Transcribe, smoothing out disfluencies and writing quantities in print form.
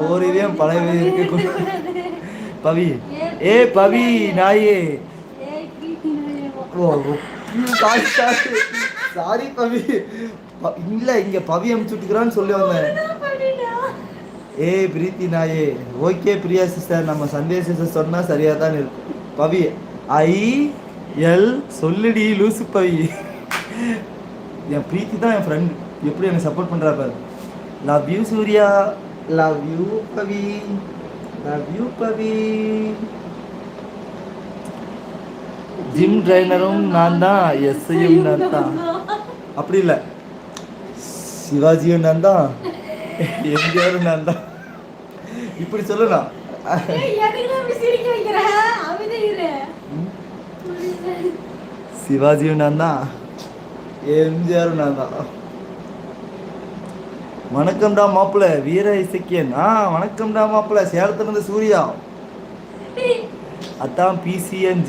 ஒரு இதயம் பழைய இருக்கு. பவி ஏ பவி நாயே. ஓ சாரி சாரி சாரி பவி. இல்லை இங்கே பவி அமுச்சுட்டுக்கிறான்னு சொல்லி வந்தேன். ஏ பிரீத்தி நாயே. ஓகே பிரியா சிஸ்டர், நம்ம சந்தேஷ் சிஸ்டர் சொன்னால் சரியாக தான் இருக்கும். பவி ஐ எல் சொல்லுடி லூசு பவி. என் பிரீத்தி தான் என் ஃப்ரெண்ட், எப்படி எனக்கு சப்போர்ட் பண்ணுறா பாரு. Love you Surya, love you Pavi, love you Pavi. Gym ட்ரைனரும் நான் தான், எஸ்ஐயும் நான் தான். அப்படி இல்லை, சிவாஜியும் நான் தான், எம்ஜிஆரும் நான் தான். இப்படி சொல்லலாம். சிவாஜியும் நான் தான், எம்ஜிஆரும் நான் தான். வணக்கம்டா மாப்பிள்ள வீர இசக்கியன். வணக்கம்டா மாப்பிள்ள, சேலத்துல இருந்து சூர்யா. அதான் பிசிஎன் ஜிம்